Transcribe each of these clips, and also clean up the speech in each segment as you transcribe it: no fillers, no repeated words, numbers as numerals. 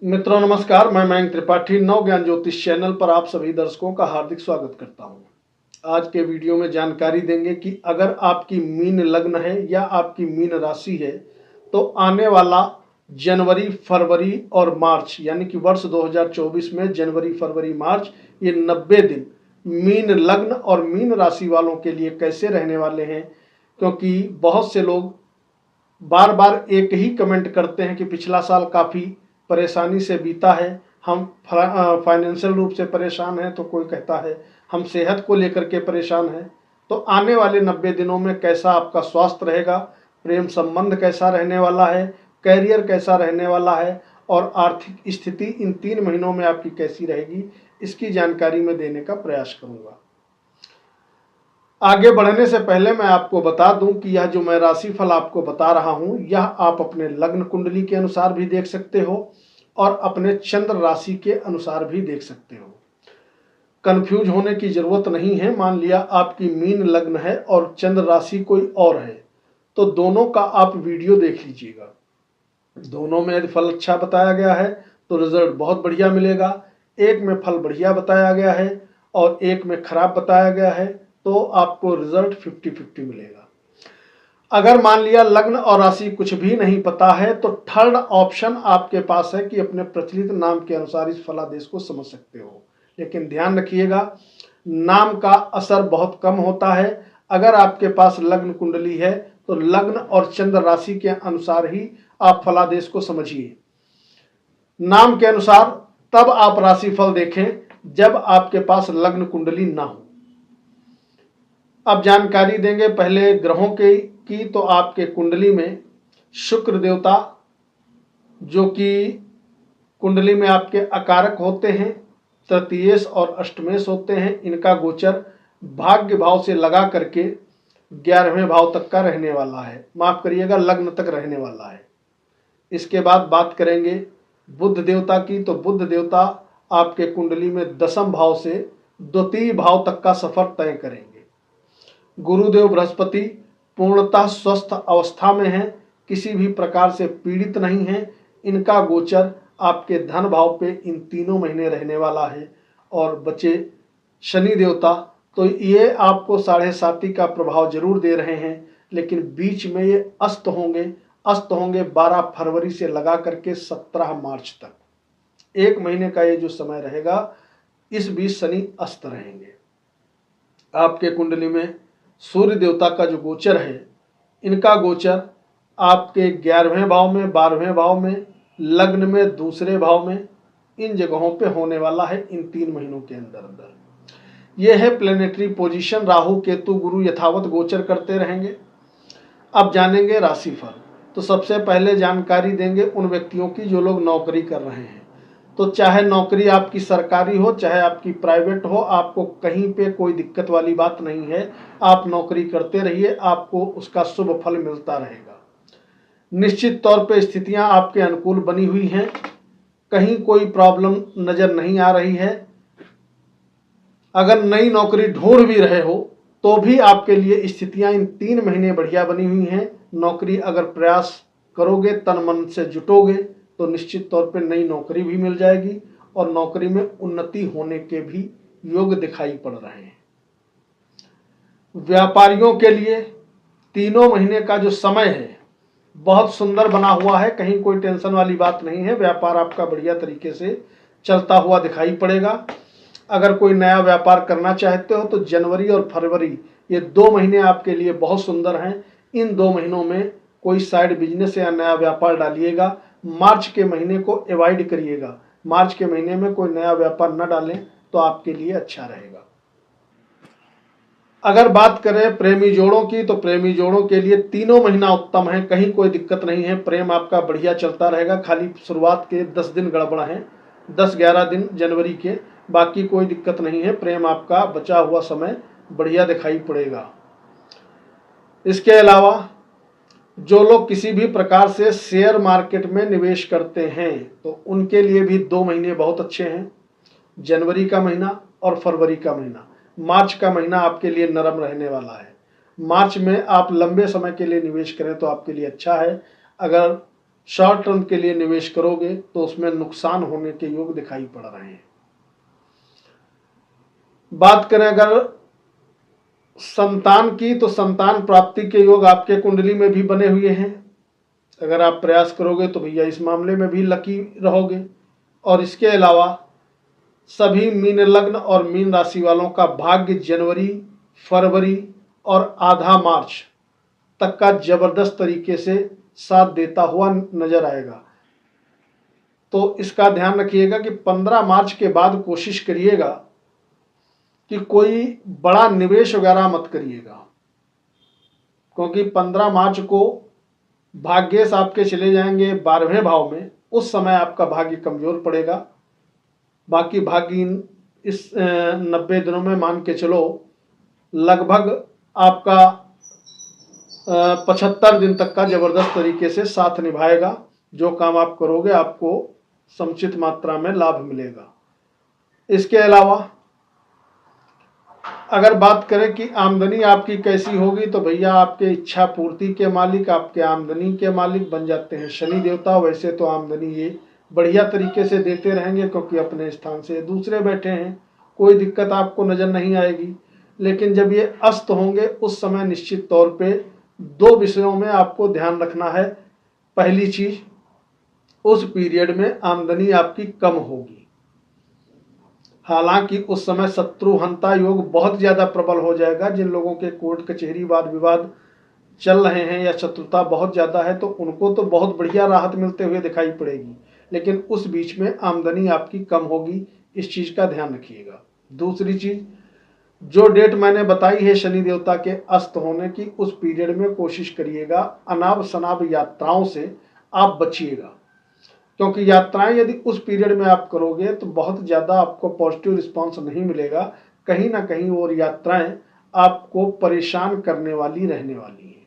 मित्रों नमस्कार, मैं मयंक त्रिपाठी नव ज्ञान ज्योतिष चैनल पर आप सभी दर्शकों का हार्दिक स्वागत करता हूं। आज के वीडियो में जानकारी देंगे कि अगर आपकी मीन लग्न है या आपकी मीन राशि है तो आने वाला जनवरी, फरवरी और मार्च यानी कि वर्ष 2024 में जनवरी, फरवरी, मार्च ये 90 दिन मीन लग्न और मीन राशि वालों के लिए कैसे रहने वाले हैं। क्योंकि बहुत से लोग बार बार एक ही कमेंट करते हैं कि पिछला साल काफ़ी परेशानी से बीता है, हम फाइनेंशियल रूप से परेशान हैं, तो कोई कहता है हम सेहत को लेकर के परेशान हैं। तो आने वाले 90 दिनों में कैसा आपका स्वास्थ्य रहेगा, प्रेम संबंध कैसा रहने वाला है, कैरियर कैसा रहने वाला है और आर्थिक स्थिति इन 3 महीनों में आपकी कैसी रहेगी, इसकी जानकारी मैं देने का प्रयास करूँगा। आगे बढ़ने से पहले मैं आपको बता दूं कि यह जो मैं राशिफल आपको बता रहा हूं यह आप अपने लग्न कुंडली के अनुसार भी देख सकते हो और अपने चंद्र राशि के अनुसार भी देख सकते हो। कंफ्यूज होने की जरूरत नहीं है। मान लिया आपकी मीन लग्न है और चंद्र राशि कोई और है तो दोनों का आप वीडियो देख लीजिएगा। दोनों में यदि फल अच्छा बताया गया है तो रिजल्ट बहुत बढ़िया मिलेगा। एक में फल बढ़िया बताया गया है और एक में खराब बताया गया है तो आपको रिजल्ट 50-50 मिलेगा। अगर मान लिया लग्न और राशि कुछ भी नहीं पता है तो थर्ड ऑप्शन आपके पास है कि अपने प्रचलित नाम के अनुसार इस फलादेश को समझ सकते हो। लेकिन ध्यान रखिएगा, नाम का असर बहुत कम होता है। अगर आपके पास लग्न कुंडली है तो लग्न और चंद्र राशि के अनुसार ही आप फलादेश को समझिए। नाम के अनुसार तब आप राशिफल देखें जब आपके पास लग्न कुंडली ना हो। अब जानकारी देंगे पहले ग्रहों की तो आपके कुंडली में शुक्र देवता जो कि कुंडली में आपके अकारक होते हैं, तृतीयेश और अष्टमेश होते हैं, इनका गोचर भाग्य भाव से लगा करके 11वें भाव तक का रहने वाला है। माफ करिएगा, लग्न तक रहने वाला है। इसके बाद बात करेंगे बुध देवता की तो बुध देवता आपके कुंडली में दशम भाव से द्वितीय भाव तक का सफर तय करेंगे। गुरुदेव बृहस्पति पूर्णतः स्वस्थ अवस्था में हैं, किसी भी प्रकार से पीड़ित नहीं हैं। इनका गोचर आपके धन भाव पे इन 3 महीने रहने वाला है। और बचे शनि देवता तो ये आपको 7.5 का प्रभाव जरूर दे रहे हैं, लेकिन बीच में ये अस्त होंगे 12 फरवरी से लगा करके 17 मार्च तक। 1 महीने का ये जो समय रहेगा इस बीच शनि अस्त रहेंगे। आपके कुंडली में सूर्य देवता का जो गोचर है, इनका गोचर आपके 11वें भाव में, 12वें भाव में, लग्न में, दूसरे भाव में, इन जगहों पे होने वाला है इन 3 महीनों के अंदर। यह है प्लेनेटरी पोजीशन। राहु, केतु, गुरु यथावत गोचर करते रहेंगे। अब जानेंगे राशिफल। तो सबसे पहले जानकारी देंगे उन व्यक्तियों की जो लोग नौकरी कर रहे हैं। तो चाहे नौकरी आपकी सरकारी हो चाहे आपकी प्राइवेट हो, आपको कहीं पे कोई दिक्कत वाली बात नहीं है। आप नौकरी करते रहिए, आपको उसका शुभ फल मिलता रहेगा। निश्चित तौर पे स्थितियां आपके अनुकूल बनी हुई हैं, कहीं कोई प्रॉब्लम नजर नहीं आ रही है। अगर नई नौकरी ढूंढ भी रहे हो तो भी आपके लिए स्थितियां इन 3 महीने बढ़िया बनी हुई हैं। नौकरी अगर प्रयास करोगे, तन मन से जुटोगे तो निश्चित तौर पे नई नौकरी भी मिल जाएगी और नौकरी में उन्नति होने के भी योग दिखाई पड़ रहे हैं। व्यापारियों के लिए 3 महीने का जो समय है बहुत सुंदर बना हुआ है, कहीं कोई टेंशन वाली बात नहीं है। व्यापार आपका बढ़िया तरीके से चलता हुआ दिखाई पड़ेगा। अगर कोई नया व्यापार करना चाहते हो तो जनवरी और फरवरी ये 2 महीने आपके लिए बहुत सुंदर हैं। इन 2 महीनों में कोई साइड बिजनेस या नया व्यापार डालिएगा। मार्च के महीने को अवॉइड करिएगा। मार्च के महीने में कोई नया व्यापार न डालें तो आपके लिए अच्छा रहेगा। अगर बात करें प्रेमी जोड़ों की तो प्रेमी जोड़ों के लिए 3 महीना उत्तम है, कहीं कोई दिक्कत नहीं है। प्रेम आपका बढ़िया चलता रहेगा। खाली शुरुआत के 10 दिन गड़बड़ हैं, 10-11 दिन जनवरी के, बाकी कोई दिक्कत नहीं है। प्रेम आपका बचा हुआ समय बढ़िया दिखाई पड़ेगा। इसके अलावा जो लोग किसी भी प्रकार से शेयर मार्केट में निवेश करते हैं तो उनके लिए भी 2 महीने बहुत अच्छे हैं। जनवरी का महीना और फरवरी का महीना। मार्च का महीना आपके लिए नरम रहने वाला है। मार्च में आप लंबे समय के लिए निवेश करें तो आपके लिए अच्छा है। अगर शॉर्ट टर्म के लिए निवेश करोगे तो उसमें नुकसान होने के योग दिखाई पड़ रहे हैं। बात करें अगर संतान की, तो संतान प्राप्ति के योग आपके कुंडली में भी बने हुए हैं। अगर आप प्रयास करोगे तो भैया इस मामले में भी लकी रहोगे। और इसके अलावा सभी मीन लग्न और मीन राशि वालों का भाग्य जनवरी, फरवरी और आधा मार्च तक का जबरदस्त तरीके से साथ देता हुआ नजर आएगा। तो इसका ध्यान रखिएगा कि 15 मार्च के बाद कोशिश करिएगा कि कोई बड़ा निवेश वगैरह मत करिएगा, क्योंकि 15 मार्च को भाग्येश आपके चले जाएंगे 12वें भाव में। उस समय आपका भाग्य कमजोर पड़ेगा। बाकी भाग्य इस 90 दिनों में मान के चलो लगभग आपका 75 दिन तक का जबरदस्त तरीके से साथ निभाएगा। जो काम आप करोगे आपको समुचित मात्रा में लाभ मिलेगा। इसके अलावा अगर बात करें कि आमदनी आपकी कैसी होगी, तो भैया आपके इच्छा पूर्ति के मालिक, आपके आमदनी के मालिक बन जाते हैं शनि देवता। वैसे तो आमदनी ये बढ़िया तरीके से देते रहेंगे, क्योंकि अपने स्थान से दूसरे बैठे हैं, कोई दिक्कत आपको नजर नहीं आएगी। लेकिन जब ये अस्त होंगे उस समय निश्चित तौर पे 2 विषयों में आपको ध्यान रखना है। पहली चीज, उस पीरियड में आमदनी आपकी कम होगी। हालांकि उस समय शत्रुहंता योग बहुत ज्यादा प्रबल हो जाएगा। जिन लोगों के कोर्ट कचहरी वाद विवाद चल रहे हैं या शत्रुता बहुत ज्यादा है, तो उनको तो बहुत बढ़िया राहत मिलते हुए दिखाई पड़ेगी। लेकिन उस बीच में आमदनी आपकी कम होगी, इस चीज का ध्यान रखिएगा। दूसरी चीज, जो डेट मैंने बताई है शनि देवता के अस्त होने की, उस पीरियड में कोशिश करिएगा अनाप शनाप यात्राओं से आप बचिएगा, क्योंकि यात्राएं यदि उस पीरियड में आप करोगे तो बहुत ज़्यादा आपको पॉजिटिव रिस्पांस नहीं मिलेगा। कहीं ना कहीं और यात्राएं आपको परेशान करने वाली रहने वाली हैं।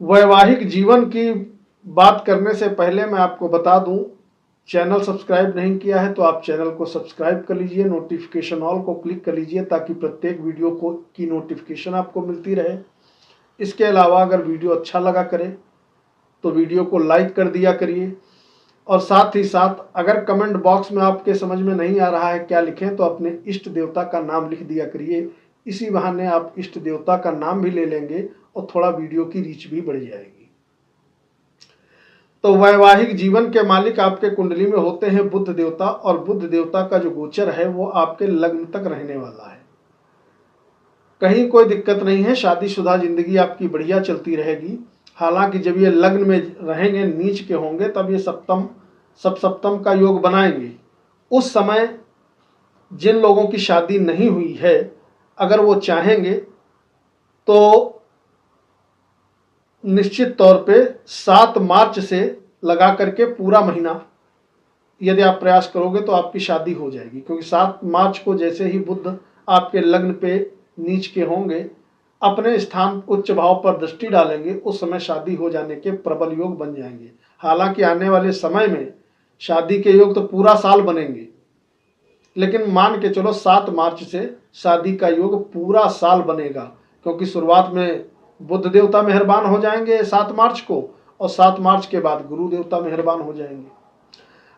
वैवाहिक जीवन की बात करने से पहले मैं आपको बता दूं, चैनल सब्सक्राइब नहीं किया है तो आप चैनल को सब्सक्राइब कर लीजिए, नोटिफिकेशन ऑल को क्लिक कर लीजिए, ताकि प्रत्येक वीडियो की नोटिफिकेशन आपको मिलती रहे। इसके अलावा अगर वीडियो अच्छा लगा करे तो वीडियो को लाइक कर दिया करिए। और साथ ही साथ अगर कमेंट बॉक्स में आपके समझ में नहीं आ रहा है क्या लिखें, तो अपने इष्ट देवता का नाम लिख दिया करिए। इसी बहाने आप इष्ट देवता का नाम भी ले लेंगे और थोड़ा वीडियो की रीच भी बढ़ जाएगी। तो वैवाहिक जीवन के मालिक आपके कुंडली में होते हैं बुध देवता, और बुध देवता का जो गोचर है वो आपके लग्न तक रहने वाला है। कहीं कोई दिक्कत नहीं है, शादीशुदा जिंदगी आपकी बढ़िया चलती रहेगी। हालांकि जब ये लग्न में रहेंगे, नीच के होंगे, तब ये सप्तम का योग बनाएंगे। उस समय जिन लोगों की शादी नहीं हुई है, अगर वो चाहेंगे तो निश्चित तौर पे 7 मार्च से लगा करके पूरा महीना यदि आप प्रयास करोगे तो आपकी शादी हो जाएगी। क्योंकि 7 मार्च को जैसे ही बुध आपके लग्न पे नीच के होंगे, अपने स्थान उच्च भाव पर दृष्टि डालेंगे, उस समय शादी हो जाने के प्रबल योग बन जाएंगे। हालांकि आने वाले समय में शादी के योग तो पूरा साल बनेंगे, लेकिन मान के चलो 7 मार्च से शादी का योग पूरा साल बनेगा, क्योंकि शुरुआत में बुध देवता मेहरबान हो जाएंगे 7 मार्च को, और 7 मार्च के बाद गुरु देवता मेहरबान हो जाएंगे।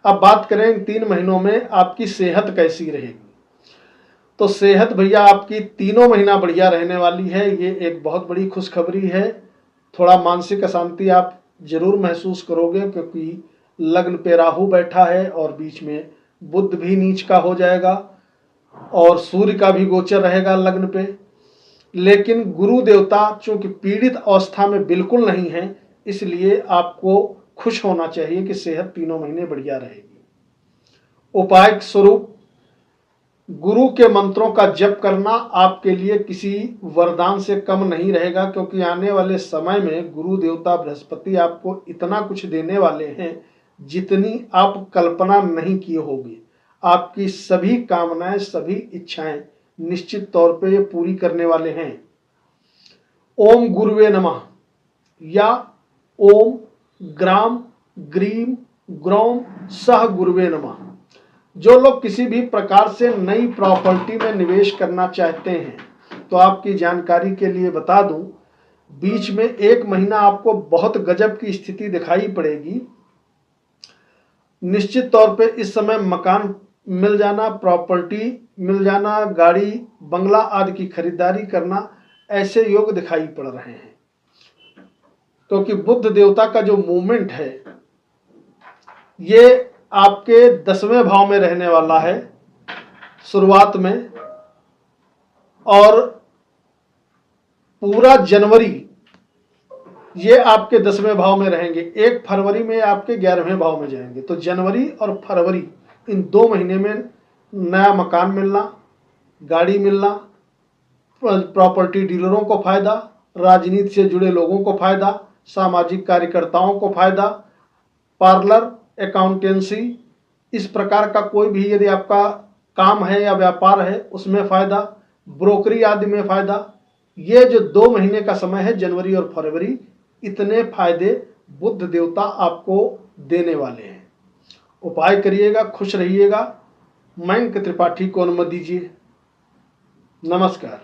अब बात करें इन 3 महीनों में आपकी सेहत कैसी रहेगी, तो सेहत भैया आपकी तीनों महीना बढ़िया रहने वाली है। ये एक बहुत बड़ी खुशखबरी है। थोड़ा मानसिक अशांति आप जरूर महसूस करोगे, क्योंकि लग्न पे राहु बैठा है और बीच में बुध भी नीच का हो जाएगा और सूर्य का भी गोचर रहेगा लग्न पे। लेकिन गुरु देवता चूंकि पीड़ित अवस्था में बिल्कुल नहीं है, इसलिए आपको खुश होना चाहिए कि सेहत तीनों महीने बढ़िया रहेगी। उपाय स्वरूप गुरु के मंत्रों का जप करना आपके लिए किसी वरदान से कम नहीं रहेगा, क्योंकि आने वाले समय में गुरु देवता बृहस्पति आपको इतना कुछ देने वाले हैं जितनी आप कल्पना नहीं किए होंगे। आपकी सभी कामनाएं, सभी इच्छाएं निश्चित तौर पे ये पूरी करने वाले हैं। ओम गुरुवे नमः या ओम ग्राम ग्रीम ग्रौम सह गुरुवे नमः। जो लोग किसी भी प्रकार से नई प्रॉपर्टी में निवेश करना चाहते हैं, तो आपकी जानकारी के लिए बता दूं, बीच में 1 महीना आपको बहुत गजब की स्थिति दिखाई पड़ेगी। निश्चित तौर पे इस समय मकान मिल जाना, प्रॉपर्टी मिल जाना, गाड़ी बंगला आदि की खरीदारी करना, ऐसे योग दिखाई पड़ रहे हैं। क्योंकि बुध देवता का जो मूवमेंट है ये आपके 10वें भाव में रहने वाला है शुरुआत में, और पूरा जनवरी ये आपके 10वें भाव में रहेंगे। 1 फरवरी में आपके 11वें भाव में जाएंगे। तो जनवरी और फरवरी इन 2 महीने में नया मकान मिलना, गाड़ी मिलना, प्रॉपर्टी डीलरों को फायदा, राजनीति से जुड़े लोगों को फायदा, सामाजिक कार्यकर्ताओं को फायदा, पार्लर, अकाउंटेंसी, इस प्रकार का कोई भी यदि आपका काम है या व्यापार है उसमें फायदा, ब्रोकरी आदि में फायदा। ये जो 2 महीने का समय है जनवरी और फरवरी, इतने फायदे बुध देवता आपको देने वाले हैं। उपाय करिएगा, खुश रहिएगा। मयंक त्रिपाठी को अनुमति दीजिए। नमस्कार।